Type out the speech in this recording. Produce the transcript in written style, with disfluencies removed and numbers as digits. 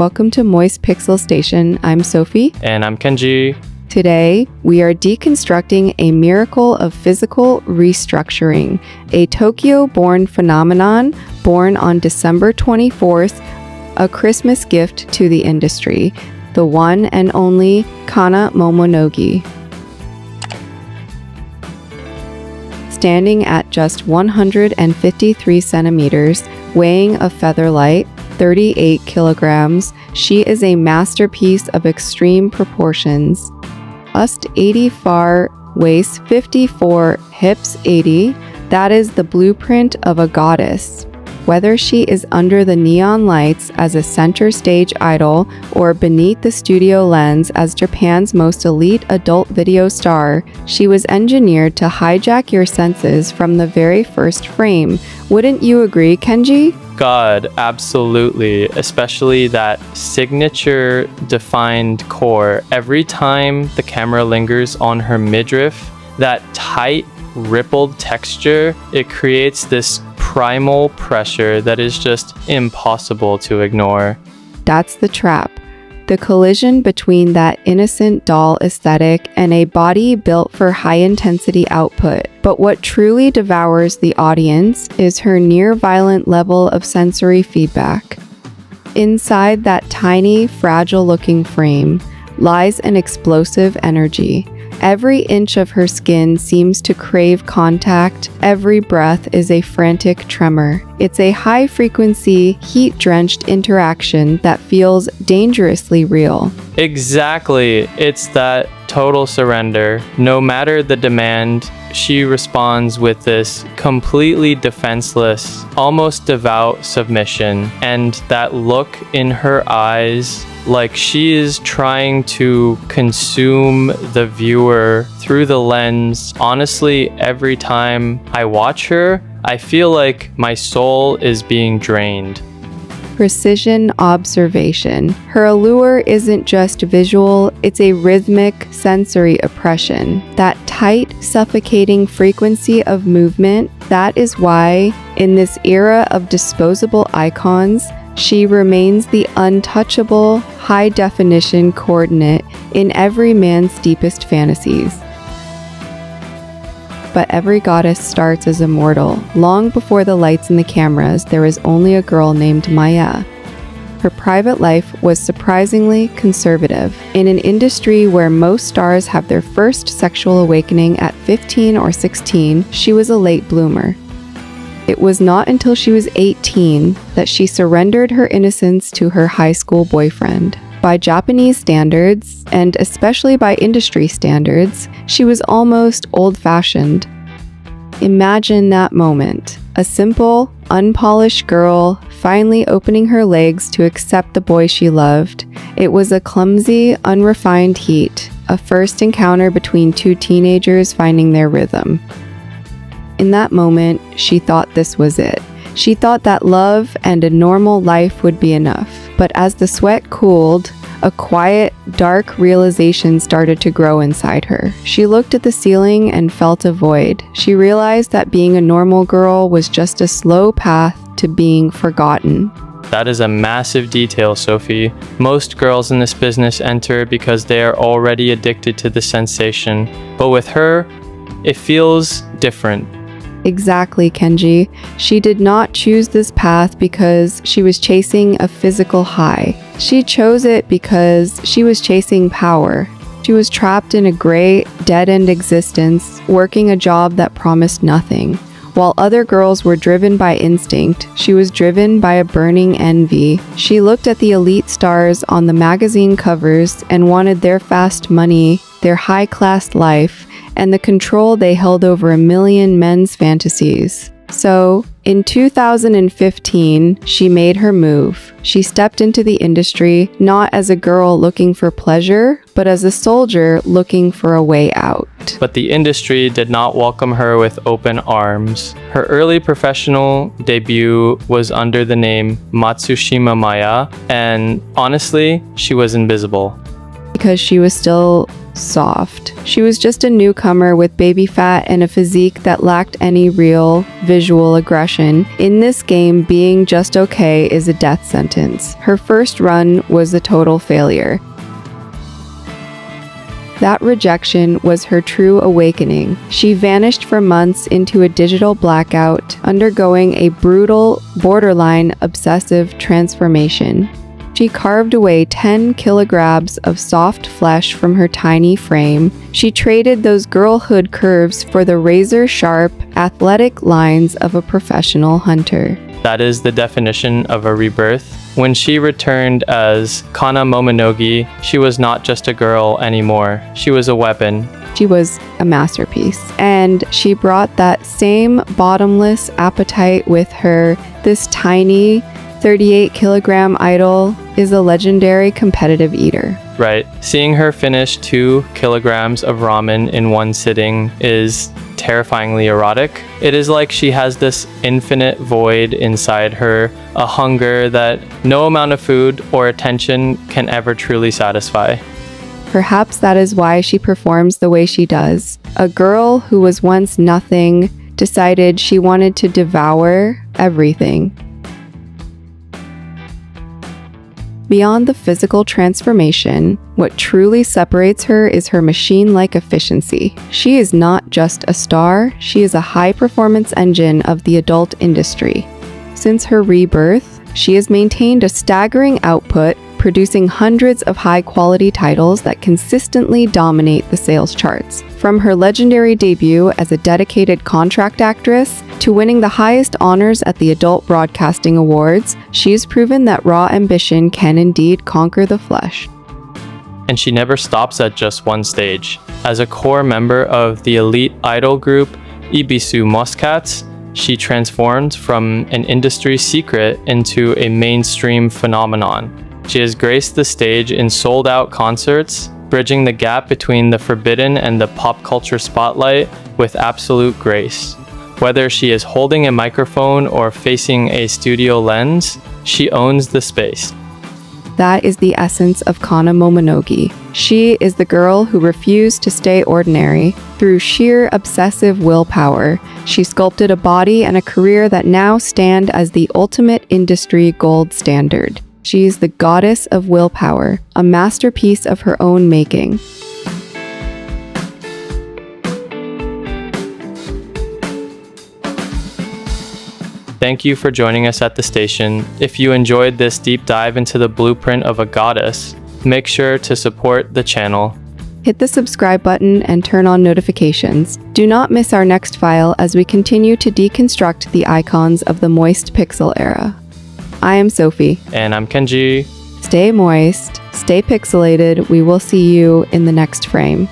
welcome to Moist Pixel Station. I'm Sophie. And I'm Kenji. Today, we are deconstructing a miracle of physical restructuring, a Tokyo-born phenomenon born on December 24th, a Christmas gift to the industry, the one and only Kana Momonogi. Standing at just 153 centimeters, weighing a feather light, 38 kilograms, she is a masterpiece of extreme proportions. Bust 84, waist 54, hips 80, that is the blueprint of a goddess. Whether she is under the neon lights as a center stage idol or beneath the studio lens as Japan's most elite adult video star, she was engineered to hijack your senses from the very first frame. Wouldn't you agree, Kenji? God, absolutely. Especially that signature defined core. Every time the camera lingers on her midriff, that tight, rippled texture, it creates this primal pressure that is just impossible to ignore. That's the trap. The collision between that innocent doll aesthetic and a body built for high-intensity output. But what truly devours the audience is her near-violent level of sensory feedback. Inside that tiny, fragile-looking frame lies an explosive energy. Every inch of her skin seems to crave contact. Every breath is a frantic tremor. It's a high-frequency, heat-drenched interaction that feels dangerously real. Exactly. It's that total surrender. No matter the demand, she responds with this completely defenseless, almost devout submission. And that look in her eyes, like she is trying to consume the viewer through the lens. Honestly, every time I watch her, I feel like my soul is being drained. Precision observation. Her allure isn't just visual, it's a rhythmic, sensory oppression. That tight, suffocating frequency of movement, that is why, in this era of disposable icons, she remains the untouchable, high-definition coordinate in every man's deepest fantasies. But every goddess starts as immortal. Long before the lights and the cameras, there was only a girl named Maya. Her private life was surprisingly conservative. In an industry where most stars have their first sexual awakening at 15 or 16, she was a late bloomer. It was not until she was 18 that she surrendered her innocence to her high school boyfriend. By Japanese standards, and especially by industry standards, she was almost old-fashioned. Imagine that moment. A simple, unpolished girl finally opening her legs to accept the boy she loved. It was a clumsy, unrefined heat, a first encounter between two teenagers finding their rhythm. In that moment, she thought this was it. She thought that love and a normal life would be enough. But as the sweat cooled, a quiet, dark realization started to grow inside her. She looked at the ceiling and felt a void. She realized that being a normal girl was just a slow path to being forgotten. That is a massive detail, Sophie. Most girls in this business enter because they are already addicted to the sensation. But with her, it feels different. Exactly, Kenji. She did not choose this path because she was chasing a physical high. She chose it because she was chasing power. She was trapped in a gray, dead-end existence, working a job that promised nothing. While other girls were driven by instinct, she was driven by a burning envy. She looked at the elite stars on the magazine covers and wanted their fast money, their high-class life, and the control they held over a million men's fantasies. So, in 2015, she made her move. She stepped into the industry not as a girl looking for pleasure, but as a soldier looking for a way out. But the industry did not welcome her with open arms. Her early professional debut was under the name Matsushima Maya, and honestly, she was invisible. Because she was still soft. She was just a newcomer with baby fat and a physique that lacked any real visual aggression. In this game, being just okay is a death sentence. Her first run was a total failure. That rejection was her true awakening. She vanished for months into a digital blackout, undergoing a brutal, borderline obsessive transformation. She carved away 10 kilograms of soft flesh from her tiny frame. She traded those girlhood curves for the razor-sharp, athletic lines of a professional hunter. That is the definition of a rebirth. When she returned as Kana Momonogi, she was not just a girl anymore. She was a weapon. She was a masterpiece. And she brought that same bottomless appetite with her. This tiny 38-kilogram idol is a legendary competitive eater. Right. Seeing her finish 2 kilograms of ramen in one sitting is terrifyingly erotic. It is like she has this infinite void inside her, a hunger that no amount of food or attention can ever truly satisfy. Perhaps that is why she performs the way she does. A girl who was once nothing decided she wanted to devour everything. Beyond the physical transformation, what truly separates her is her machine-like efficiency. She is not just a star, she is a high-performance engine of the adult industry. Since her rebirth, she has maintained a staggering output, producing hundreds of high-quality titles that consistently dominate the sales charts. From her legendary debut as a dedicated contract actress to winning the highest honors at the Adult Broadcasting Awards, she's proven that raw ambition can indeed conquer the flesh. And she never stops at just one stage. As a core member of the elite idol group Ebisu Muscats, she transformed from an industry secret into a mainstream phenomenon. She has graced the stage in sold-out concerts, bridging the gap between the forbidden and the pop culture spotlight with absolute grace. Whether she is holding a microphone or facing a studio lens, she owns the space. That is the essence of Kana Momonogi. She is the girl who refused to stay ordinary. Through sheer obsessive willpower, she sculpted a body and a career that now stand as the ultimate industry gold standard. She is the goddess of willpower, a masterpiece of her own making. Thank you for joining us at the station. If you enjoyed this deep dive into the blueprint of a goddess, make sure to support the channel. Hit the subscribe button and turn on notifications. Do not miss our next file as we continue to deconstruct the icons of the moist pixel era. I am Sophie. And I'm Kenji. Stay moist, stay pixelated. We will see you in the next frame.